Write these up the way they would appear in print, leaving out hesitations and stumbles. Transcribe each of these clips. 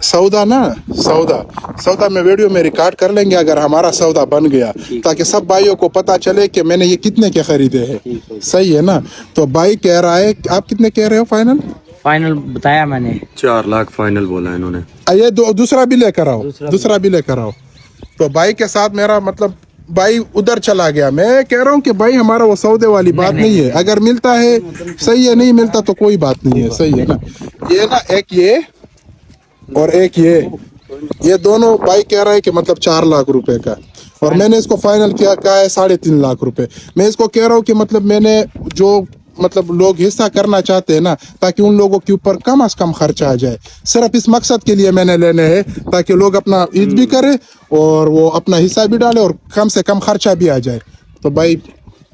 सौदा ना, सौदा में वीडियो में रिकॉर्ड कर लेंगे अगर हमारा सौदा बन गया, ताकि सब भाइयों को पता चले कि मैंने ये कितने के खरीदे हैं। सही है ना? तो भाई कह रहा है, आप कितने कह रहे हो फाइनल बताया मैंने 4 लाख फाइनल बोला इन्होंने। ये दूसरा भी लेकर आओ, दूसरा भी लेकर आओ। तो भाई के साथ मेरा मतलब भाई उधर चला गया। मैं कह रहा हूँ कि भाई हमारा वो सौदे वाली बात नहीं है, अगर मिलता है सही है, नहीं मिलता तो कोई बात नहीं है। सही है ना? ये ना एक ये और एक ये दोनों भाई कह रहा है कि मतलब 4 लाख रुपए का, और मैंने इसको फाइनल किया क्या है 3.5 लाख रुपए। मैं इसको कह रहा हूँ कि मतलब मैंने जो मतलब लोग हिस्सा करना चाहते हैं ना, ताकि उन लोगों के ऊपर कम से कम खर्चा आ जाए, सिर्फ इस मकसद के लिए मैंने लेने हैं, ताकि लोग अपना ईद भी करें और वो अपना हिस्सा भी डाले और कम से कम खर्चा भी आ जाए। तो भाई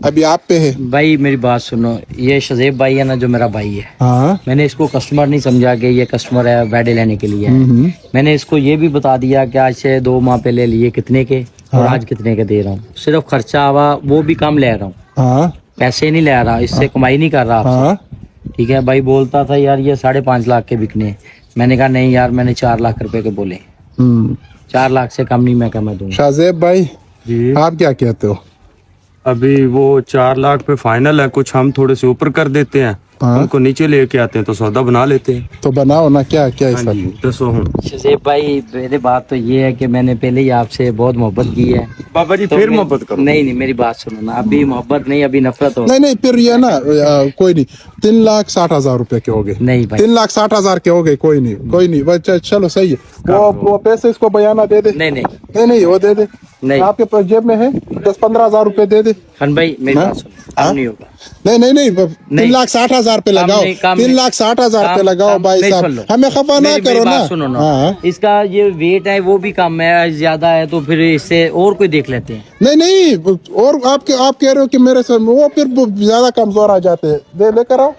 अभी आप पे है। भाई मेरी बात सुनो, ये शजेब भाई है ना जो मेरा भाई है, हाँ, मैंने इसको कस्टमर नहीं समझा कि ये कस्टमर है बैडे लेने के लिए है। मैंने इसको ये भी बता दिया कि आज से 2 माह पहले लिए कितने के और आज कितने के दे रहा हूँ। सिर्फ खर्चा आवा वो भी कम ले रहा हूँ, हाँ, पैसे नहीं ले रहा, इससे कमाई नहीं कर रहा आपसे। ठीक है? भाई बोलता था यार ये 5.5 लाख के बिकने, मैंने कहा नहीं यार, मैंने 4 लाख रुपए के बोले, 4 लाख से कम नहीं मैं कमा दूंगा। शाहजेब भाई जी आप क्या कहते हो? अभी वो 4 लाख पे फाइनल है, कुछ हम थोड़े से ऊपर कर देते हैं, उनको नीचे लेके आते हैं तो सौदा बना लेते हैं। तो बनाओ ना, क्या क्या हाँ जी, 10 शजेब भाई मेरी बात तो ये है कि मैंने पहले ही आपसे बहुत मोहब्बत की है। बाबा जी तो फिर मोहब्बत करो। नहीं मेरी बात सुनो ना, अभी मोहब्बत नहीं, अभी नफरत हो। नहीं फिर ये ना कोई नहीं, 3,60,000 रुपए के हो गए। नहीं भाई 3,60,000 के हो गए, कोई नहीं बस चलो सही है। वो पैसे इसको बयाना दे दे। नहीं वो दे दे, नहीं आपके जेब में है 10-15,000 रुपए दे दे। खान भाई मेरी बात सुनो, काम नहीं होगा। नहीं 3,60,000 पे लगाओ, 3,60,000 पे लगाओ भाई साहब, हमें खफा ना करो ना। सुनो ना, इसका ये वेट है वो भी कम है, ज्यादा है तो फिर इससे और कोई देख लेते हैं। नहीं और आप कह रहे हो कि मेरे से वो फिर ज्यादा कमजोर आ जाते हैं। दे लेकर आओ,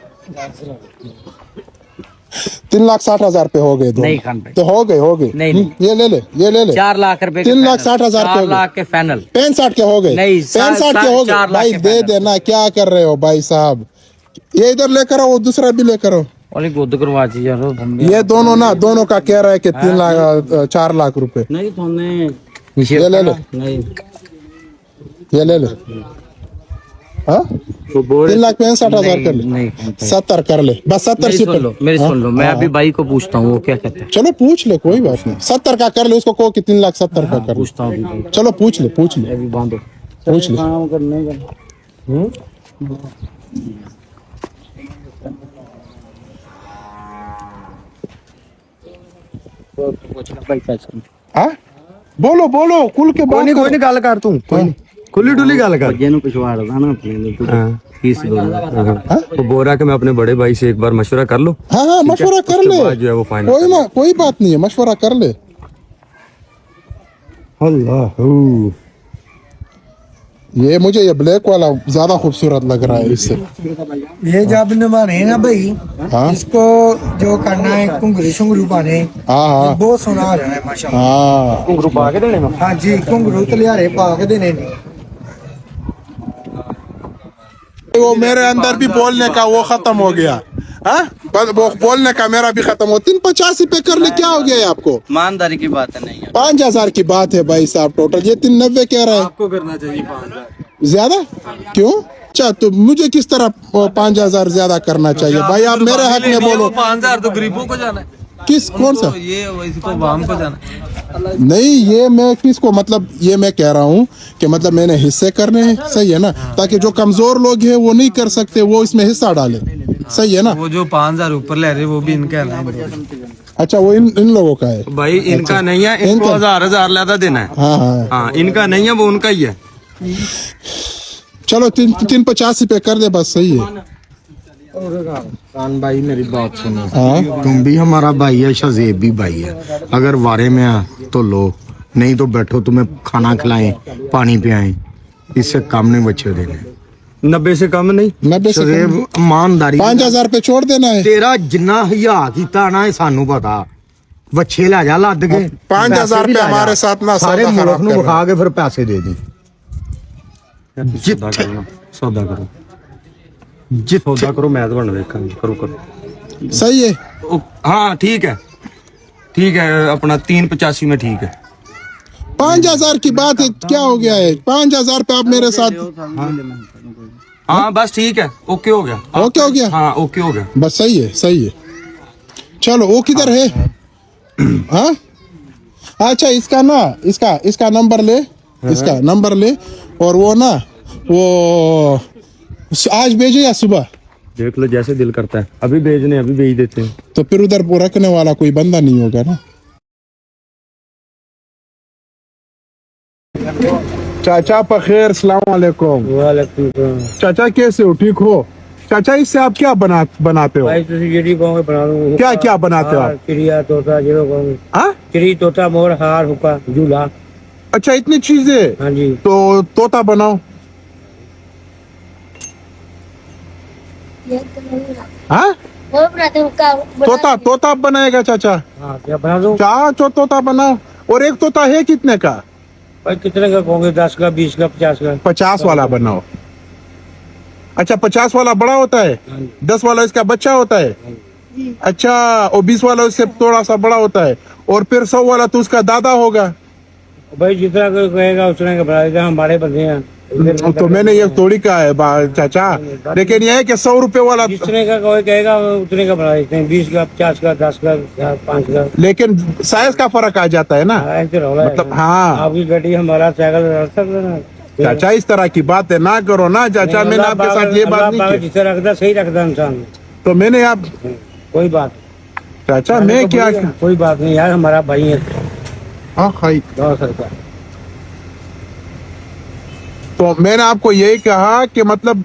3,60,000 पे हो गए दो। नहीं खान भाई तो हो गए नहीं ये ले ले 4 लाख रुपए 3,60,000 के 4 लाख के फाइनल 65 के हो गए। नहीं 65 के हो गए भाई, दे देना। क्या कर रहे हो भाई साहब? ये इधर लेकर आओ, दूसरा भी लेकर आओ। ये दोनों का कह रहा है कि 4 लाख रुपए। नहीं तुमने ये ले ले हाँ, 3,65,000 कर ले, 70 कर ले, बस 70 से मेरी सुन लो, मैं अभी भाई को पूछता हूँ वो क्या कहते हैं। चलो पूछ ले, कोई बात नहीं। 70 का कर ले, उसको कहो कि 3,70,000 का कर पूछता हूँ। चलो पूछ ले अभी बांधो, पूछ ले। हाँ बोलो कुल के बाद कोई नहीं गल कर तू, कोई खुली डुली गल कर। तो बोल रहा कि मैं अपने बड़े भाई से एक बार मशवरा कर लो। हाँ मशवरा कर ले, जो है वो फाइनल कोई बात नहीं है, मशवरा कर ले। अल्लाह, ये ब्लैक वाला ज्यादा खूबसूरत लग रहा है इससे। ये जब है ना भाई, इसको जो करना है घुंगरू शुंगरू पाने, बहुत सोना आ रहा है माशाल्लाह। घुंगरू पा के देने? हाँ जी, घुंगरू तलियारे पा के देने। वो मेरे अंदर भी बोलने का वो खत्म हो गया। हाँ, वो बोलने का मेरा भी खत्म हो। 385 पे कर ले, क्या हो गया आपको? ईमानदारी की बात है, नहीं है 5,000 की बात है भाई साहब। टोटल ये 390 कह रहा है। आपको करना चाहिए 5,000 ज्यादा क्यों? अच्छा तो मुझे किस तरह 5,000 ज्यादा करना चाहिए भाई? आप मेरे हक में बोलो। 5,000 तो गरीबों को जाना है। किस कौन सा? ये इसको वाम को जाना है। नहीं ये मैं किसको मतलब, ये मैं कह रहा हूँ कि मतलब मैंने हिस्से करने हैं। सही है ना? ताकि जो कमजोर लोग हैं वो नहीं कर सकते, वो इसमें हिस्सा डाले। सही है ना? वो जो 5,000 ऊपर ले रहे वो भी इनका है। अच्छा वो इन लोगों का है भाई, इनका नहीं है, इनको 1,000 ज्यादा देना है। हाँ, इनका नहीं है, वो उनका ही है। चलो 385 पे कर दे बस। सही है। खान भाई मेरी बात सुनो, तुम भी हमारा भाई है, शजेब भी भाई है। अगर वारे में आ तो लो, नहीं तो बैठो, तुम्हें खाना खिलाएं, पानी पिलाएं, इससे कम नहीं बच्चे देने। 90 से कम नहीं। 90 से शजेब ईमानदारी 5,000 पे छोड़ देना है। तेरा जिन्ना हिया कीता ना सानू पता, बच्चे ला जा लद के 5,000 पे हमारे साथ ना सारे मुल्क नूं विखा के फिर पैसे दे दी। सौदा करो, मैं बन देखा करो। सही है। हाँ ठीक है, ठीक है अपना 385 में ठीक है। 5,000 की बात है, क्या हो गया है? 5,000 पे आप मेरे साथ। हाँ बस ठीक है, ओके हो गया। ओके हो गया? हाँ ओके हो गया। बस सही है, सही है। चलो वो किधर है? हाँ अच्छा, इसका ना इसका नंबर ले, इसका नंबर ले, और वो ना वो आज भेजे या सुबह? देख लो जैसे दिल करता है, अभी भेजने अभी भेज देते हैं। तो फिर उधर वो रखने वाला कोई बंदा नहीं होगा ना? चाचा पखेर, सलाम वालेकुम। चाचा कैसे हो, ठीक हो? चाचा इससे आप क्या बनाते हो? क्या क्या बनाते हो आप? चिड़िया तोता जो हाँ? चिड़ी तोता मोर हार हुक्का झूला। अच्छा इतनी चीजें। हाँ जी। तो तोता बनाओ। हाँ तोता बनाएगा चाचा? हाँ क्या बना दूँ? चाचा तोता बनाओ। और एक तोता है कितने का? भाई कितने का कहोगे? 10 का, 20 का, 50 का? 50 वाला बनाओ। अच्छा 50 वाला बड़ा होता है, 10 वाला इसका बच्चा होता है। अच्छा, और 20 वाला उससे थोड़ा सा बड़ा होता है, और फिर 100 वाला तो उसका दादा होगा। भाई जितना कोई कहेगा उतने का बना देगा, हमारे बंदे हैं। तो मैंने ये थोड़ी कहा है चाचा, लेकिन यह है कि 100 रुपए वाला, जितने का कोई कहेगा उतने का बना देते हैं। 20 का, 50 का, 10 का, 5 का। लेकिन साइज का फर्क आ जाता है ना, मतलब। हाँ आपकी गाड़ी हमारा साइकिल रख सकते ना। चाचा इस तरह की बातें ना करो ना चाचा, मैंने आपके साथ ये बात नहीं की। जिसे रखता सही रखता इंसान। तो मैंने आप कोई बात चाचा मैं क्या, कोई बात नहीं यार, हमारा भाई है। हाँ खाई। सरकार तो मैंने आपको यही कहा कि मतलब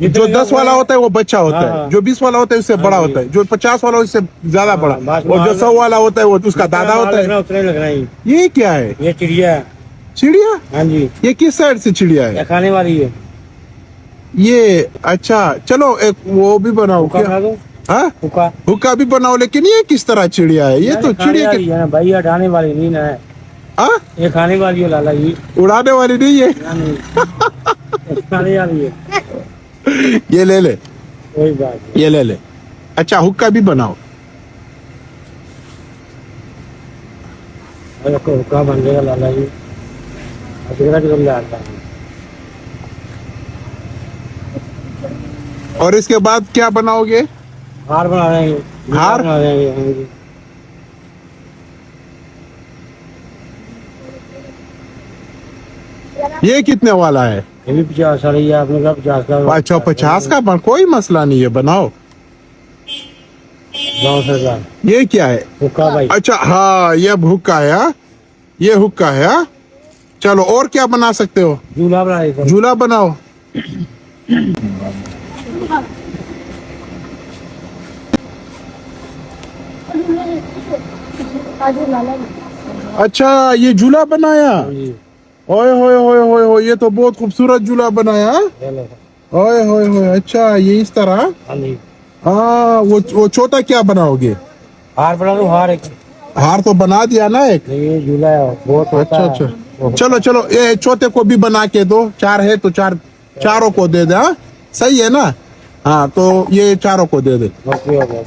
जो 10 वाला होता है वो बच्चा होता है, जो 20 वाला होता है उससे बड़ा होता है, जो 50 वाला उससे ज्यादा बड़ा, और जो 100 वाला होता है वो उसका दादा होता है। उतने लगना ही। ये क्या है? ये चिड़िया है। चिड़िया? हाँ जी। ये किस साइड से चिड़िया है? ये खाने वाली है ये। अच्छा चलो एक वो भी बनाओ क्या? बना दूं? हाँ हुक्का। हुक्का भी बनाओ, लेकिन ये किस तरह चिड़िया है? ये तो चिड़िया की है ना भाई, हटाने वाली नहीं ना है। हाँ? ये खाने वाली है लाला जी, उड़ाने वाली नहीं है। खाने वाली है। ये ले ले, कोई बात नहीं। ये ले ले। अच्छा हुक्का भी बनाओ। हुक्का बन जाएगा लाला जी। और इसके बाद क्या बनाओगे? हार बना देंगे। हार? बना देंगे। हाँ जी। ये कितने वाला है? ये भी 50 वाली है, आपने कहा 50 का। अच्छा 50 का कोई मसला नहीं है, बनाओ। सरकार ये क्या है? हुक्का भाई। अच्छा हाँ ये अब हुक्का है। हाँ? ये हुक्का है। हाँ? चलो और क्या बना सकते हो? झूला बना देते हैं। झूला बनाओ। अच्छा ये झूला बनाया? ओए होए होए होए होए, ये तो बहुत खूबसूरत झूला बनाया। ओए होए होए, अच्छा ये इस तरह। हाँ वो छोटा क्या बनाओगे? हार बना दो। हार एक हार तो बना दिया ना एक। ये झूला है बहुत होता अच्छा है। अच्छा चलो चलो, ये चौथे को भी बना के दो। 4 है तो चारों को दे दे। हाँ सही है ना? हाँ तो ये चारों को दे दे। ओके हो गया।